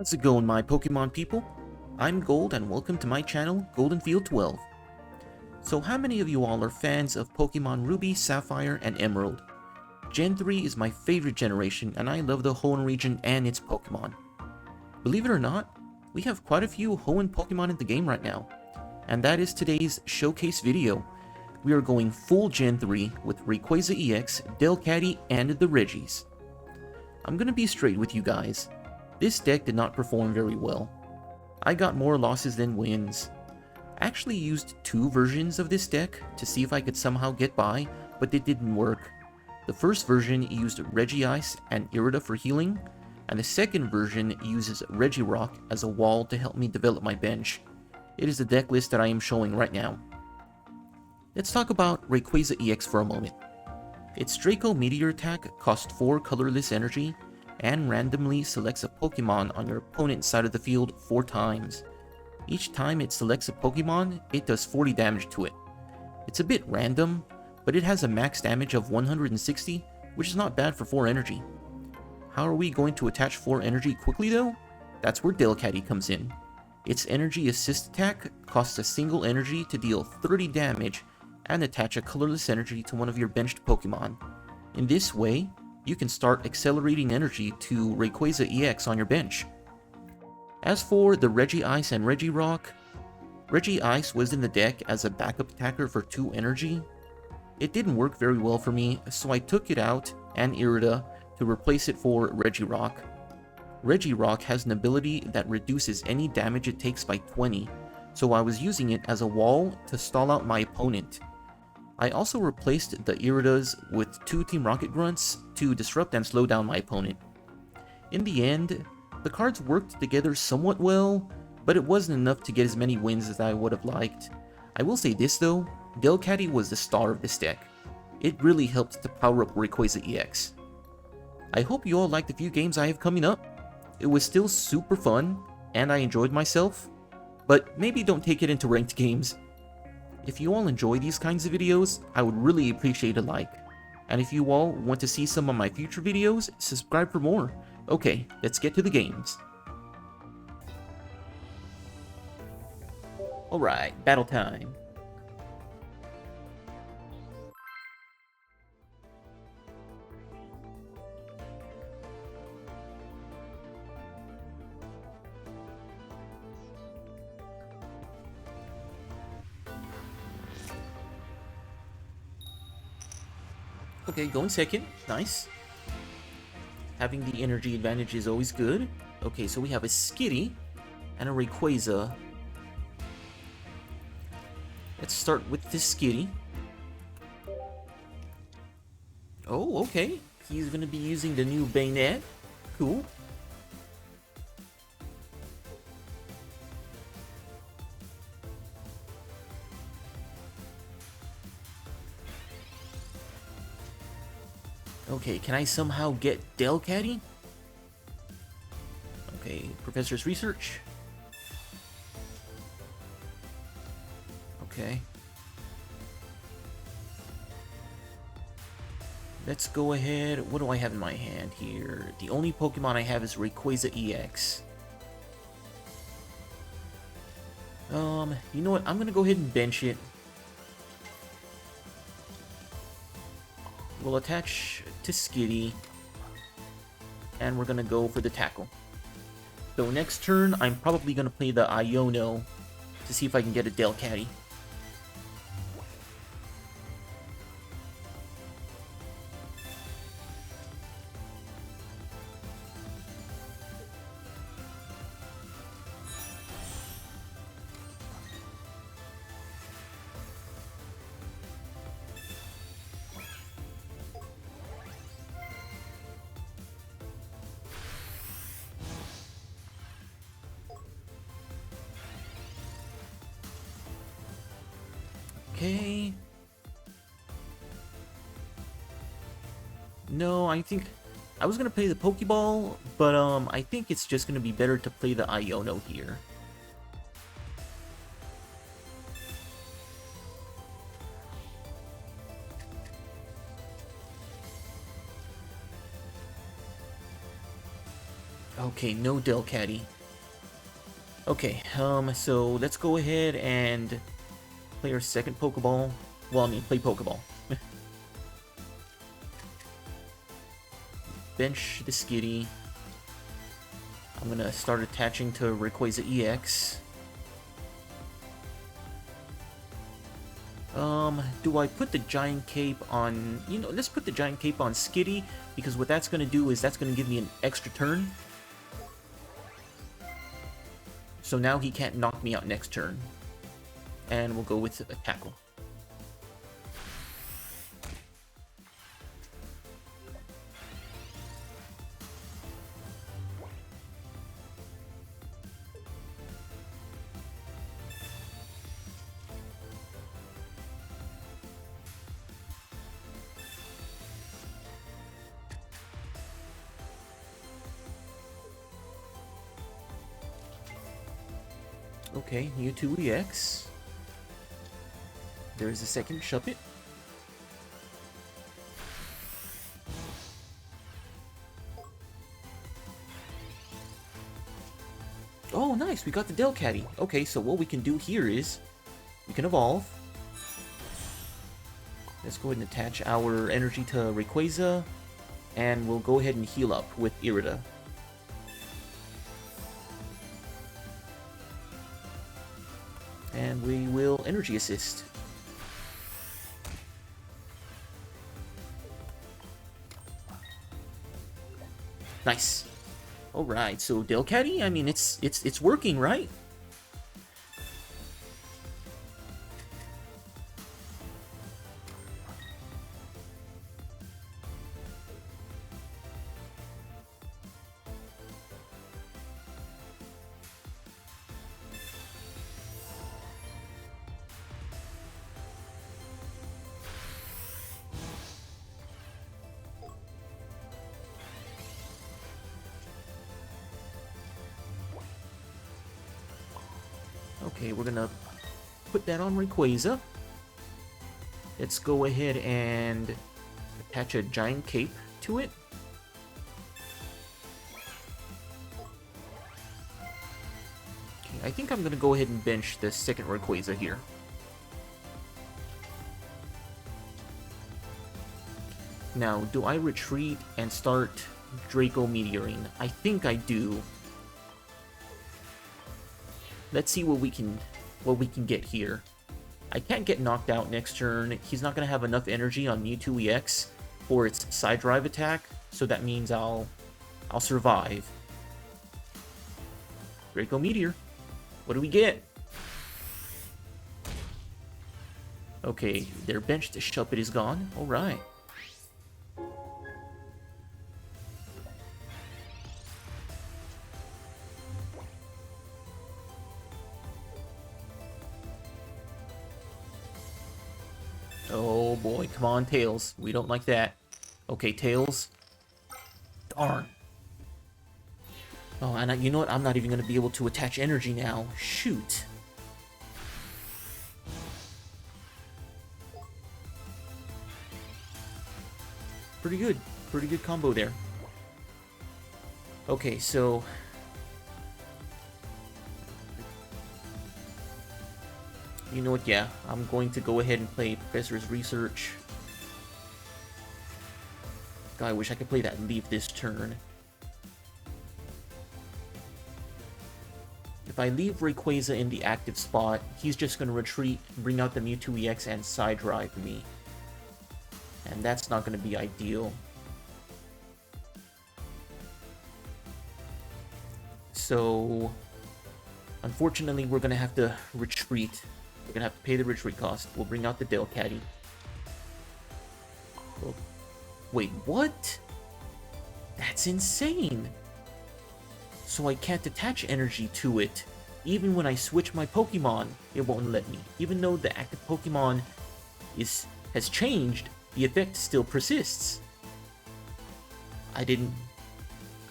How's it going, my Pokemon people? I'm Gold and welcome to my channel, Goldenfield 12. So how many of you all are fans of Pokemon Ruby, Sapphire, and Emerald? Gen 3 is my favorite generation and I love the Hoenn region and its Pokemon. Believe it or not, we have quite a few Hoenn Pokemon in the game right now. And that is today's showcase video. We are going full Gen 3 with Rayquaza EX, Delcatty, and the Regis. I'm gonna be straight with you guys. This deck did not perform very well. I got more losses than wins. I actually used two versions of this deck to see if I could somehow get by, but it didn't work. The first version used Regice and Irida for healing, and the second version uses Regirock as a wall to help me develop my bench. It is the deck list that I am showing right now. Let's talk about Rayquaza EX for a moment. Its Draco Meteor attack costs 4 colorless energy, and randomly selects a Pokemon on your opponent's side of the field 4 times. Each time it selects a Pokemon, it does 40 damage to it. It's a bit random, but it has a max damage of 160, which is not bad for 4 energy. How are we going to attach 4 energy quickly though? That's where Delcatty comes in. Its energy assist attack costs a single energy to deal 30 damage and attach a colorless energy to one of your benched Pokemon. In this way, you can start accelerating energy to Rayquaza EX on your bench. As for the Regice and Regirock, Regice was in the deck as a backup attacker for 2 energy. It didn't work very well for me, so I took it out and Irida to replace it for Regirock. Regirock has an ability that reduces any damage it takes by 20, so I was using it as a wall to stall out my opponent. I also replaced the Iridas with 2 Team Rocket Grunts to disrupt and slow down my opponent. In the end, the cards worked together somewhat well, but it wasn't enough to get as many wins as I would have liked. I will say this though, Delcatty was the star of this deck. It really helped to power up Rayquaza EX. I hope you all liked the few games I have coming up. It was still super fun, and I enjoyed myself, but maybe don't take it into ranked games. If you all enjoy these kinds of videos, I would really appreciate a like. And if you all want to see some of my future videos, subscribe for more. Okay, let's get to the games. Alright, battle time. Okay, going second. Nice. Having the energy advantage is always good. Okay, so we have a Skitty and a Rayquaza. Let's start with this Skitty. Oh, okay. He's gonna be using the new Bayonet. Cool. Okay, can I somehow get Delcatty? Okay, Professor's Research. Okay. Let's go ahead. What do I have in my hand here? The only Pokemon I have is Rayquaza EX. You know what? I'm gonna go ahead and bench it. We'll attach to Skitty, and we're gonna go for the tackle. So next turn, I'm probably gonna play the Iono to see if I can get a Delcatty. Okay. No, I think I was gonna play the Pokeball, but I think it's just gonna be better to play the Iono here. Okay, no Delcatty. Okay, so let's go ahead and play our second Pokeball. Well, I mean, play Pokeball. Bench the Skitty. I'm gonna start attaching to Rayquaza EX. Do I put the Giant Cape on... You know, let's put the Giant Cape on Skitty, because what that's gonna do is that's gonna give me an extra turn. So now he can't knock me out next turn. And we'll go with a Tackle. Okay, Mewtwo EX. There's a second Shuppet. Oh, nice! We got the Delcatty. Okay, so what we can do here is we can evolve. Let's go ahead and attach our energy to Rayquaza, and we'll go ahead and heal up with Irida. And we will Energy Assist. Nice. All right, so Delcatty, I mean, it's working, right? Okay, we're gonna put that on Rayquaza. Let's go ahead and attach a Giant Cape to it. Okay, I think I'm gonna go ahead and bench the second Rayquaza here. Now, do I retreat and start Draco Meteoring? I think I do. Let's see what we can get here. I can't get knocked out next turn. He's not gonna have enough energy on Mewtwo EX for its side drive attack, so that means I'll survive. Draco Meteor. What do we get? Okay, their benched Shuppet is gone. Alright. Oh boy, come on, Tails. We don't like that. Okay, Tails. Darn. Oh, and you know what? I'm not even going to be able to attach energy now. Shoot. Pretty good. Pretty good combo there. Okay, so... You know what, yeah, I'm going to go ahead and play Professor's Research. God, I wish I could play that and leave this turn. If I leave Rayquaza in the active spot, he's just going to retreat, bring out the Mewtwo EX, and side drive me. And that's not going to be ideal. So, unfortunately, we're going to have to retreat. We're gonna have to pay the retreat cost. We'll bring out the Delcatty. Oh, wait, what? That's insane! So I can't attach energy to it. Even when I switch my Pokemon, it won't let me. Even though the active Pokemon has changed, the effect still persists. I didn't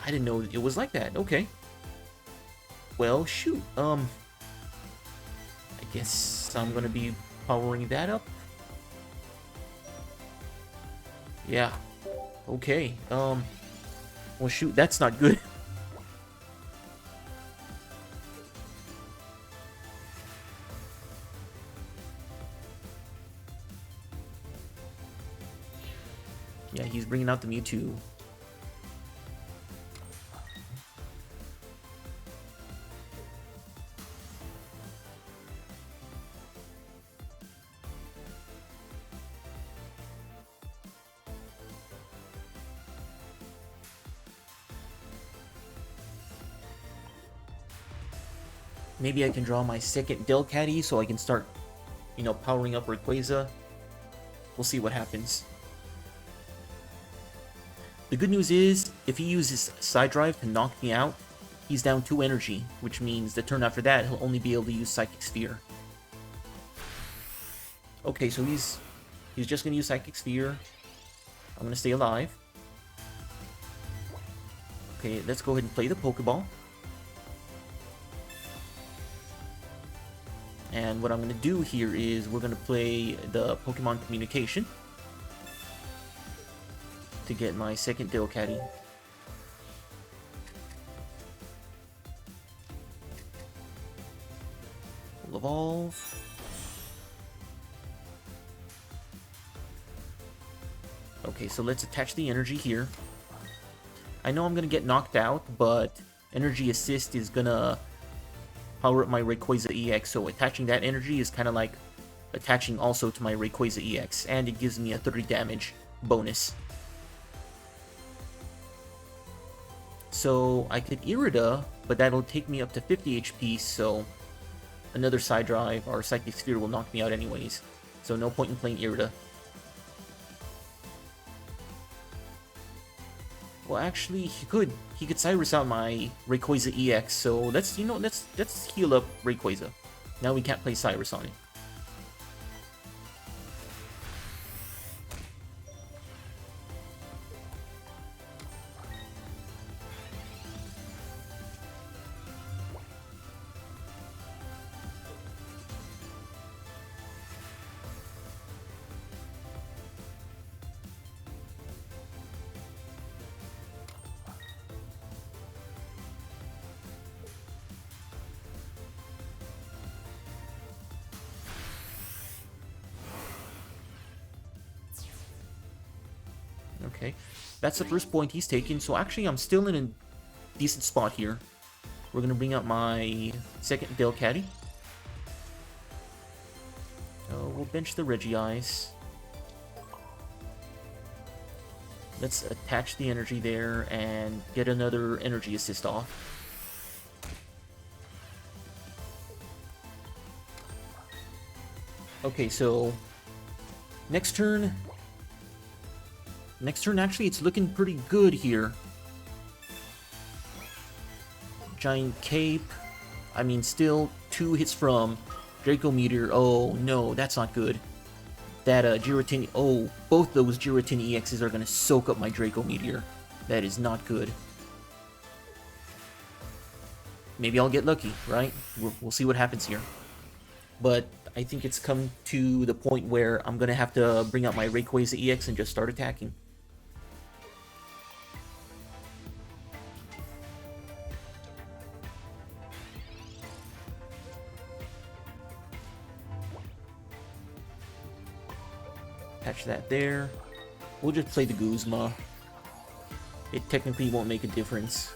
know it was like that. Okay. Well, shoot. I guess I'm gonna be powering that up. Yeah. Okay. Well, shoot, that's not good. he's bringing out the Mewtwo. Maybe I can draw my second Delcatty so I can start, you know, powering up Rayquaza. We'll see what happens. The good news is, if he uses Side Drive to knock me out, he's down 2 energy, which means the turn after that, he'll only be able to use Psychic Sphere. Okay, so he's just going to use Psychic Sphere. I'm going to stay alive. Okay, let's go ahead and play the Pokeball. And what I'm going to do here is we're going to play the Pokemon Communication to get my second Delcatty. Full Evolve. Okay, so let's attach the energy here. I know I'm going to get knocked out, but Energy Assist is going to power up my Rayquaza EX, so attaching that energy is kind of like attaching also to my Rayquaza EX, and it gives me a 30 damage bonus. So I could Irida, but that'll take me up to 50 HP, so another Side Drive or Psychic Sphere will knock me out anyways. So no point in playing Irida. Well, actually, he could Cyrus out my Rayquaza EX, so let's heal up Rayquaza. Now we can't play Cyrus on it. Okay, that's the first point he's taken, so actually I'm still in a decent spot here. We're gonna bring out my second Delcatty. We'll bench the Reggieyes. Let's attach the energy there and get another Energy Assist off. Okay, so next turn, actually, it's looking pretty good here. Giant Cape. I mean, still 2 hits from Draco Meteor. Oh, no, that's not good. That, Giratina... Oh, both those Giratina EXs are gonna soak up my Draco Meteor. That is not good. Maybe I'll get lucky, right? We'll see what happens here. But I think it's come to the point where I'm gonna have to bring out my Rayquaza EX and just start attacking. Attach that there. We'll just play the Guzma. It technically won't make a difference.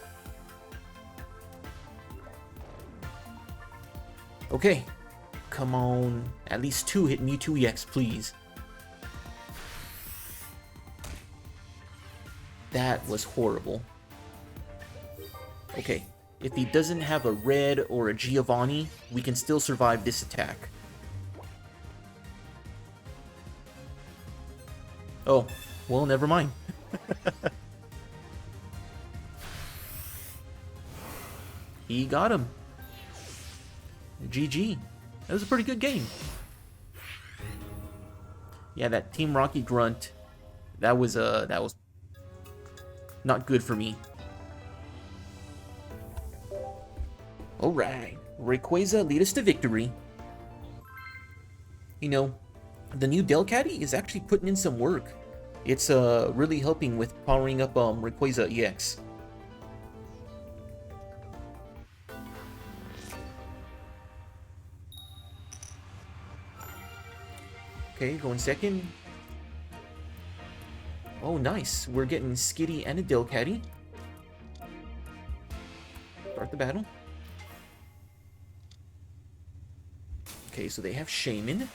Okay. Come on. At least 2 hit Mewtwo EX, please. That was horrible. Okay. If he doesn't have a Red or a Giovanni, we can still survive this attack. Oh, well, never mind. He got him. GG. That was a pretty good game. Yeah, that Team Rocky grunt, that was not good for me. Alright, Rayquaza lead us to victory. You know, the new Delcatty is actually putting in some work. It's really helping with powering up Rayquaza EX. Okay, going second. Oh Oh, nice. We're getting Skitty and a Delcatty. Start the battle. Okay, so they have Shaman.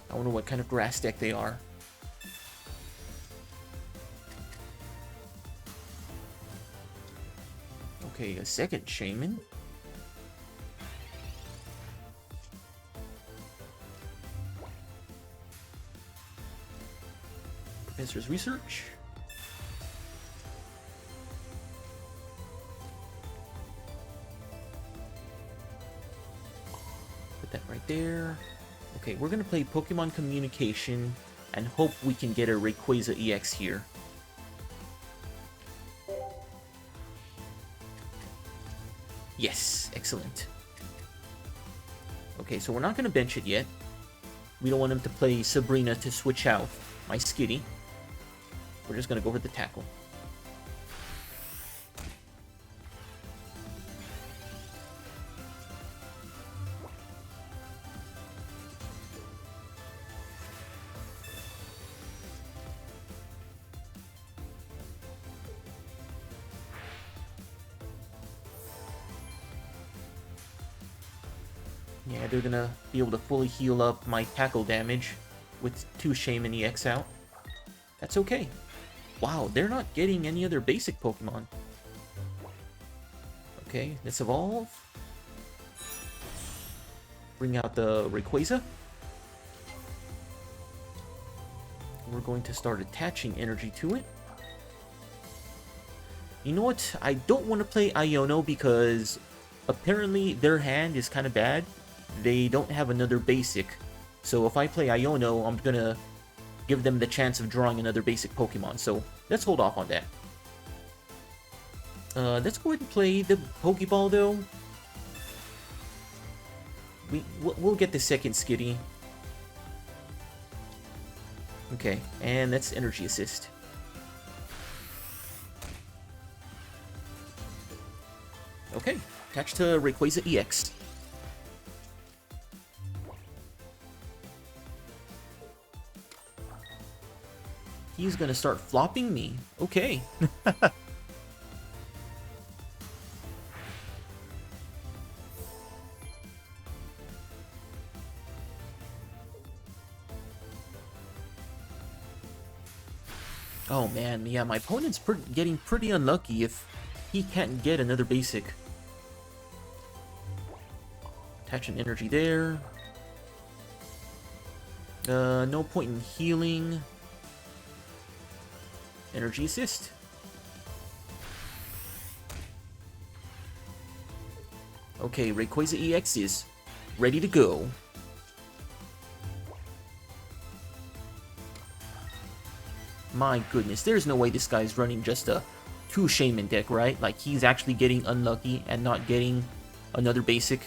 I wonder what kind of grass deck they are. Okay, a second Shaman. Professor's Research. Put that right there. Okay, we're gonna play Pokemon Communication and hope we can get a Rayquaza EX here. Yes, excellent. Okay, so we're not gonna bench it yet. We don't want him to play Sabrina to switch out my Skitty. We're just gonna go for the tackle. Yeah, they're gonna be able to fully heal up my tackle damage with 2 Shaman EX out. That's okay. Wow, they're not getting any other basic Pokemon. Okay, let's evolve. Bring out the Rayquaza. We're going to start attaching energy to it. You know what? I don't want to play Iono because apparently their hand is kind of bad. They don't have another basic. So if I play Iono, I'm gonna give them the chance of drawing another basic Pokemon. So let's hold off on that. Let's go ahead and play the Pokeball though. We'll get the second Skitty. Okay, and that's Energy Assist. Okay, attached to Rayquaza EX. He's gonna start flopping me. Okay. Oh man, yeah, my opponent's getting pretty unlucky if he can't get another basic. Attach an energy there. No point in healing. Energy Assist. Okay, Rayquaza EX is ready to go. My goodness, there's no way this guy's running just a 2 Shaman deck, right? Like, he's actually getting unlucky and not getting another basic.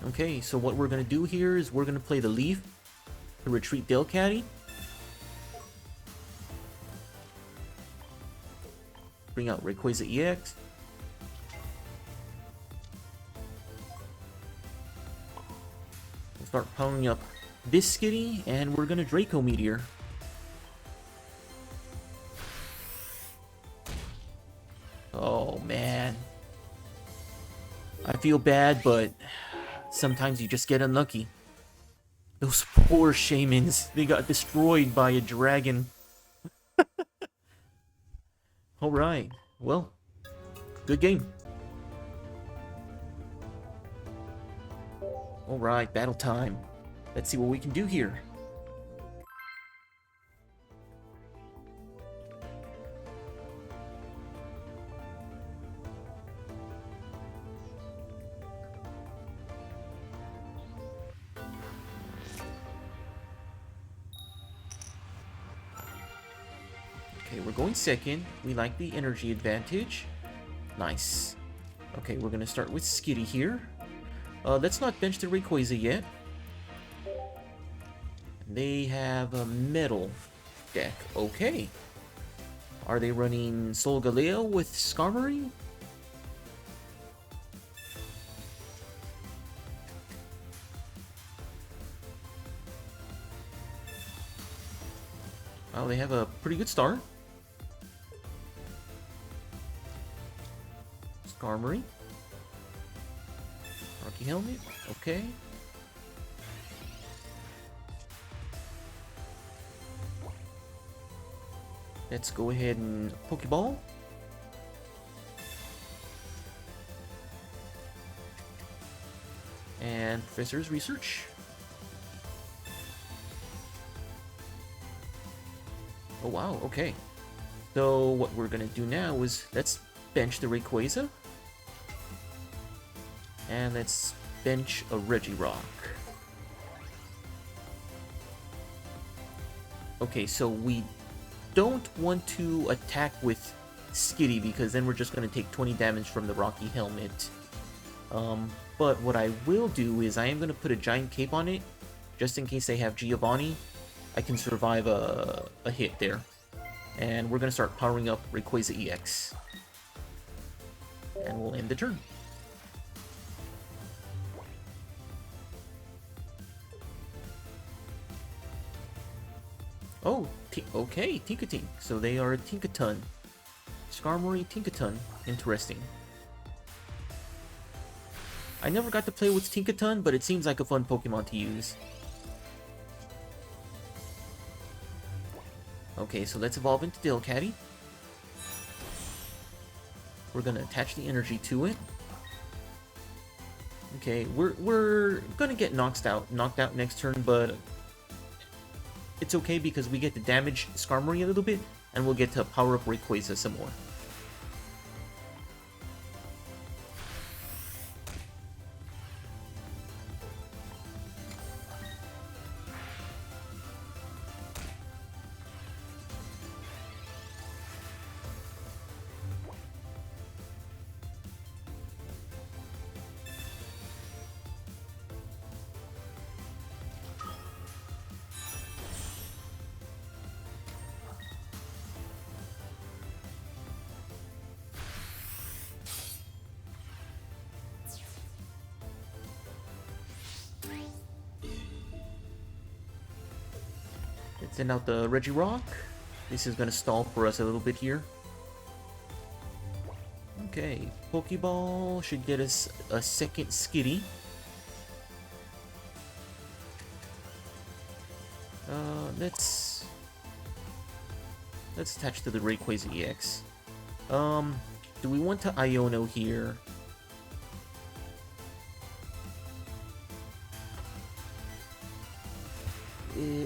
Okay, so what we're going to do here is we're going to play the Leaf to retreat Delcatty. Bring out Rayquaza EX. We'll start powering up this Skitty, and we're going to Draco Meteor. Oh, man. I feel bad, but sometimes you just get unlucky. Those poor Shamans, they got destroyed by a dragon. Alright, well, good game. Alright, battle time. Let's see what we can do here. Okay, we're going second. We like the energy advantage. Nice. Okay, we're gonna start with Skitty here. Let's not bench the Rayquaza yet. They have a metal deck. Okay. Are they running Solgaleo with Skarmory? Well, they have a pretty good start. Skarmory. Rocky Helmet. Okay. Let's go ahead and Pokeball. And Professor's Research. Oh wow, okay. So what we're gonna do now is let's bench the Rayquaza. And let's bench a Regirock. Okay, so we don't want to attack with Skitty because then we're just going to take 20 damage from the Rocky Helmet. But what I will do is I am going to put a Giant Cape on it, just in case they have Giovanni. I can survive a hit there. And we're going to start powering up Rayquaza EX. And we'll end the turn. Oh, okay, Tinkatink. So they are a Tinkaton. Skarmory, Tinkaton. Interesting. I never got to play with Tinkaton, but it seems like a fun Pokemon to use. Okay, so let's evolve into Delcatty. We're gonna attach the energy to it. Okay, we're gonna get knocked out next turn, but it's okay because we get to damage Skarmory a little bit, and we'll get to power up Rayquaza some more. Let's send out the Regirock. This is gonna stall for us a little bit here. Okay, Pokeball should get us a second Skitty. Let's attach to the Rayquaza EX. Do we want to Iono here?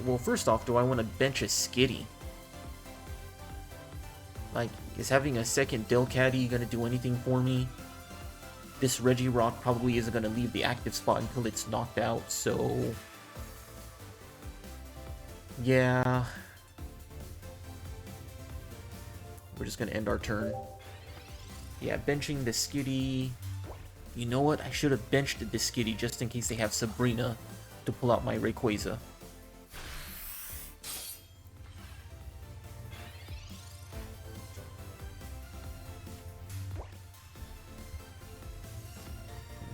Well, first off, do I want to bench a Skitty? Like, is having a second Delcatty gonna do anything for me? This Regirock probably isn't gonna leave the active spot until it's knocked out, so... yeah... we're just gonna end our turn. Yeah, benching the Skitty... you know what? I should have benched the Skitty just in case they have Sabrina to pull out my Rayquaza.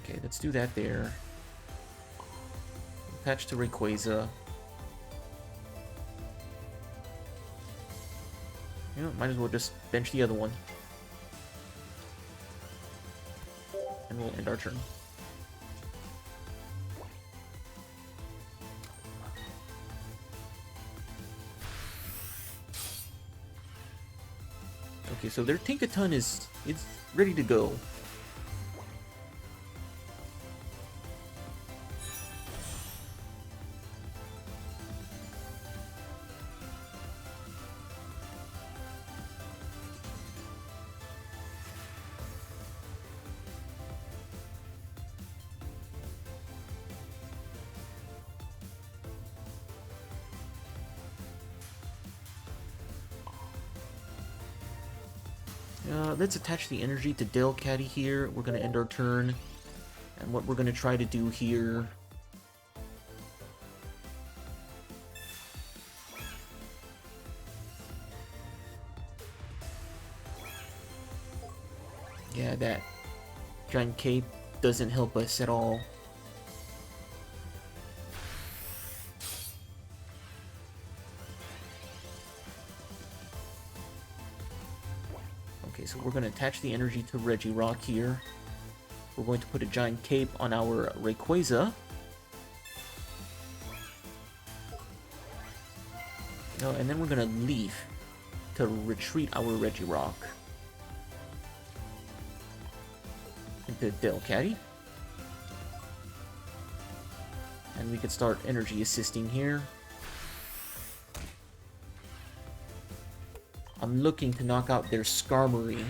Okay, let's do that there. Attach to Rayquaza. You know, might as well just bench the other one. And we'll end our turn. Okay, so their Tinkaton is ready to go. Let's attach the energy to Delcatty here. We're going to end our turn. And what we're going to try to do here... Yeah, that giant cape doesn't help us at all. Okay, so we're going to attach the energy to Regirock here. We're going to put a giant cape on our Rayquaza. Oh, and then we're going to leave to retreat our Regirock into Delcatty. And we could start energy assisting here. I'm looking to knock out their Skarmory.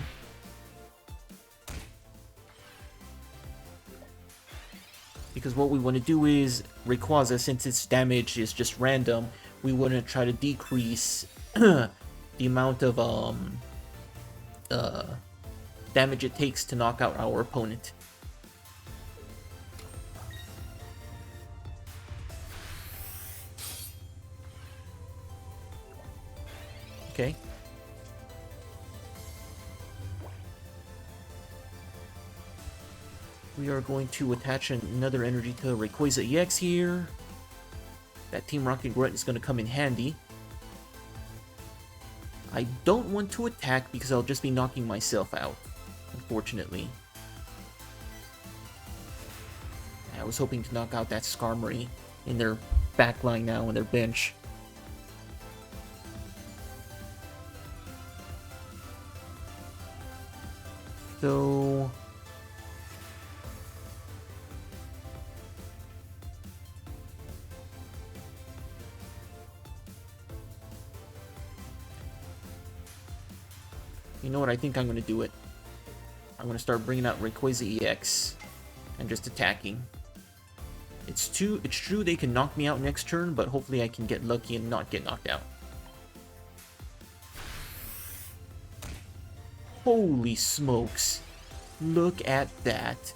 Because what we want to do is, Rayquaza, since its damage is just random, we want to try to decrease the amount of damage it takes to knock out our opponent. Okay. We are going to attach another energy to Rayquaza EX here. That Team Rocket Grunt is going to come in handy. I don't want to attack because I'll just be knocking myself out, unfortunately. I was hoping to knock out that Skarmory in their backline now, in their bench. So... you know what, I think I'm going to do it. I'm going to start bringing out Rayquaza EX and just attacking. It's true they can knock me out next turn, but hopefully I can get lucky and not get knocked out. Holy smokes. Look at that.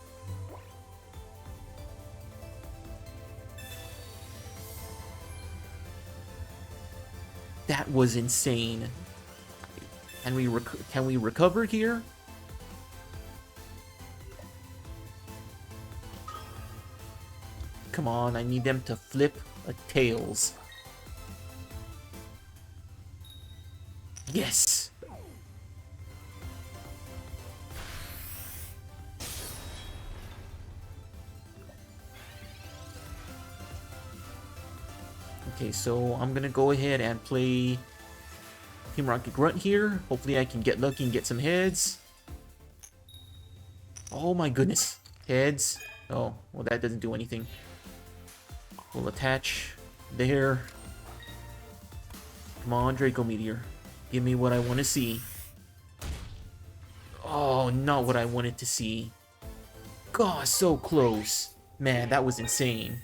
That was insane. Can we recover here? Come on, I need them to flip a tails. Yes! Okay, so I'm gonna go ahead and play Team Rocket Grunt here. Hopefully I can get lucky and get some heads. Oh my goodness. Heads. Oh, well that doesn't do anything. We'll attach there. Come on, Draco Meteor. Give me what I want to see. Oh, not what I wanted to see. God, so close. Man, that was insane.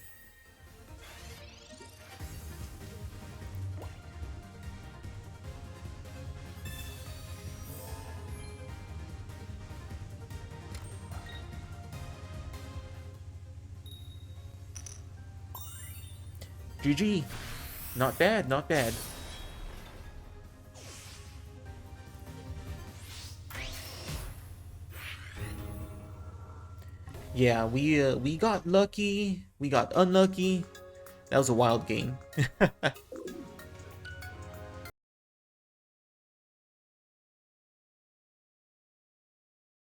GG. Not bad, not bad. Yeah, we got lucky, we got unlucky. That was a wild game.